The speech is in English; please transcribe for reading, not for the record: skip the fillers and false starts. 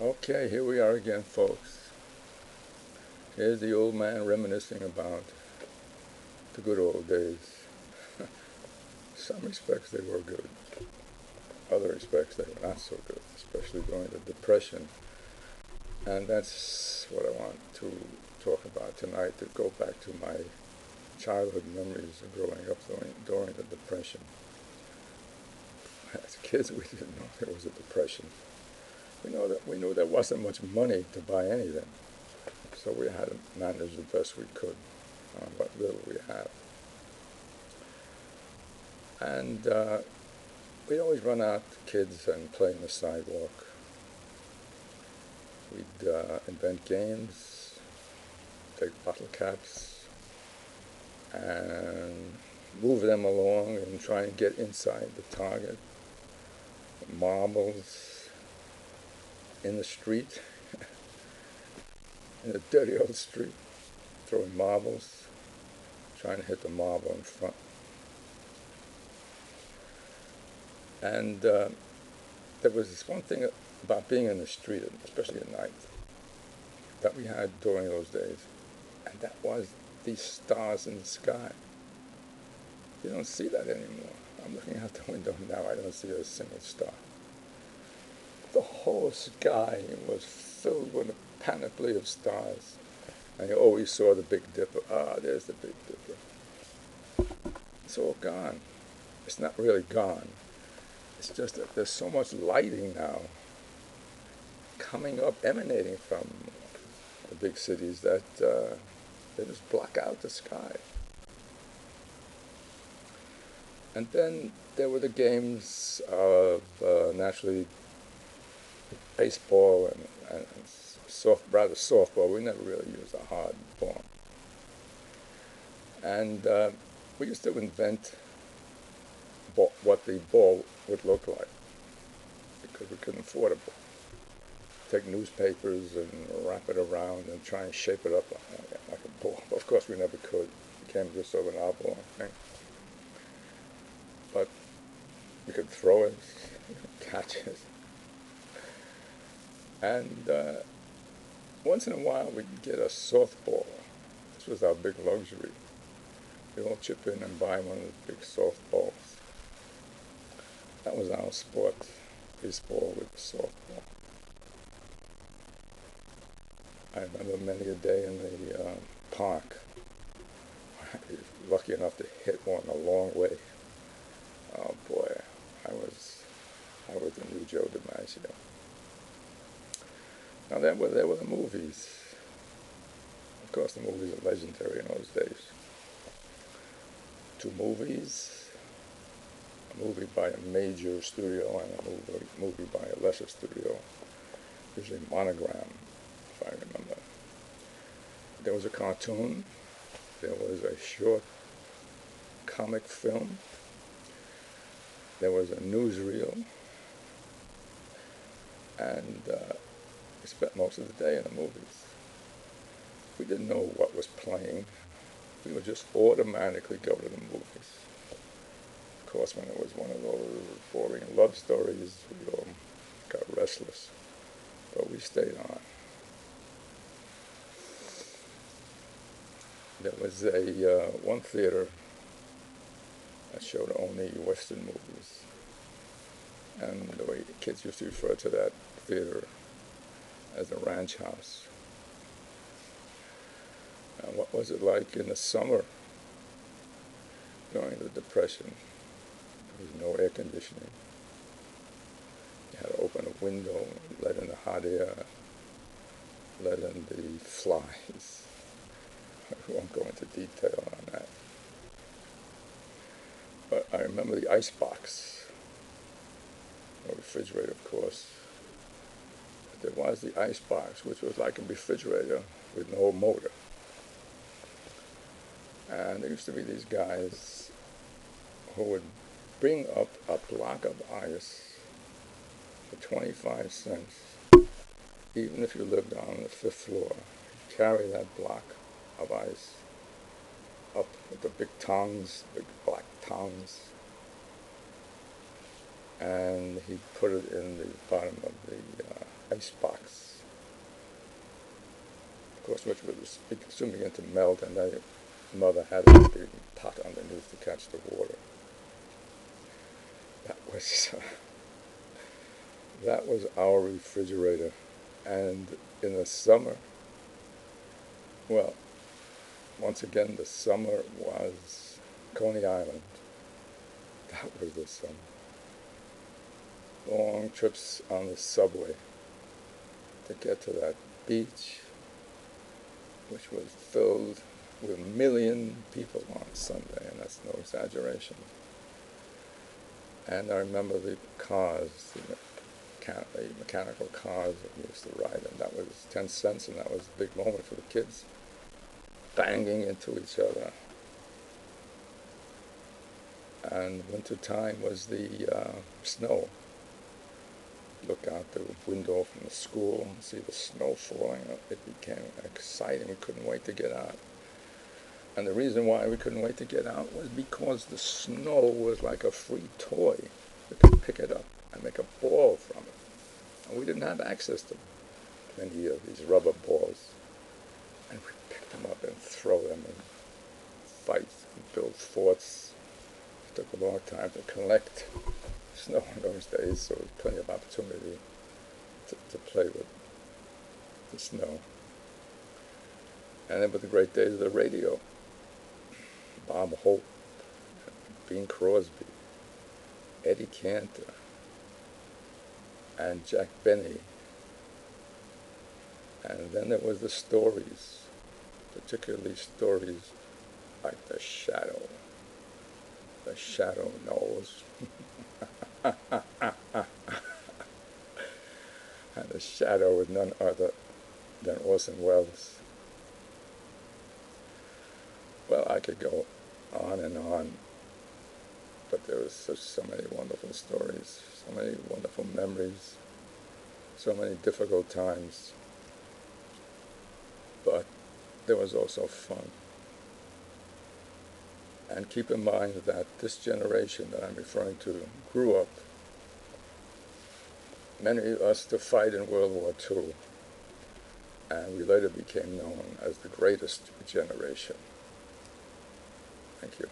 Okay, here we are again, folks. Here's the old man reminiscing about the good old days. Some respects they were good, other respects they were not so good, especially during the Depression. And that's what I want to talk about tonight, to go back to my childhood memories of growing up during the Depression. As kids, we didn't know there was a Depression. We knew there wasn't much money to buy anything, so we had to manage the best we could on what little we had. And we'd always run out, kids, and play in the sidewalk. We'd invent games, take bottle caps, and move them along and try and get inside the target. Marbles in the street, in a dirty old street, throwing marbles, trying to hit the marble in front. And there was this one thing about being in the street, especially at night, that we had during those days, and that was these stars in the sky. You don't see that anymore. I'm looking out the window now, I don't see a single star. The whole sky was filled with a panoply of stars, and you always saw the Big Dipper. Ah, there's the Big Dipper. It's all gone. It's not really gone. It's just that there's so much lighting now coming up, emanating from the big cities that they just block out the sky. And then there were the games of naturally baseball and rather softball. We never really used a hard ball. And we used to invent what the ball would look like, because we couldn't afford a ball. Take newspapers and wrap it around and try and shape it up like a ball. Of course, we never could. It became just sort of an oblong thing. But you could throw it, catch it. And once in a while, we'd get a softball. This was our big luxury. We'd all chip in and buy one of the big softballs. That was our sport, baseball with softball. I remember many a day in the park, lucky enough to hit one a long way. Oh boy, I was the new Joe DiMaggio. Now there were the movies. Of course, the movies are legendary in those days. Two movies, a movie by a major studio and a movie by a lesser studio, usually Monogram, if I remember. There was a cartoon, there was a short comic film, there was a newsreel, and we spent most of the day in the movies. We didn't know what was playing. We would just automatically go to the movies. Of course, when it was one of those boring love stories, we all got restless, but we stayed on. There was a one theater that showed only Western movies, and the way kids used to refer to that theater as a ranch house. And what was it like in the summer during the Depression? There was no air conditioning. You had to open a window, let in the hot air, let in the flies. I won't go into detail on that. But I remember the ice box, no refrigerator, of course. But there was the ice box, which was like a refrigerator with no motor. And there used to be these guys who would bring up a block of ice for 25 cents, even if you lived on the 5th floor. Carry that block of ice up with the big tongs, big black tongs, and he put it in the bottom of the ice box. course, which was soon began to melt, and then Mother had a big pot underneath to catch the water. That was our refrigerator. And in the summer, well, once again, the summer was Coney Island. That was the summer. Long trips on the subway to get to that beach, which was filled with 1 million people on Sunday, and that's no exaggeration. And I remember the cars, the mechanical cars that we used to ride, and that was 10 cents, and that was a big moment for the kids, banging into each other. And winter time was the snow. Look out the window from the school and see the snow falling. It became exciting. We couldn't wait to get out. And the reason why we couldn't wait to get out was because the snow was like a free toy. We could pick it up and make a ball from it. And we didn't have access to many of these rubber balls. And we picked them up and throw them and fight and build forts. It took a long time to collect snow in those days, so there was plenty of opportunity to play with the snow. And then with the great days of the radio, Bob Hope, Bing Crosby, Eddie Cantor, and Jack Benny. And then there was the stories, particularly stories like The Shadow. The Shadow knows. And The Shadow was none other than Orson Welles. Well, I could go on and on, but there was so many wonderful stories, so many wonderful memories, so many difficult times, but there was also fun. And keep in mind that this generation that I'm referring to grew up, many of us, to fight in World War II, and we later became known as the greatest generation. Thank you.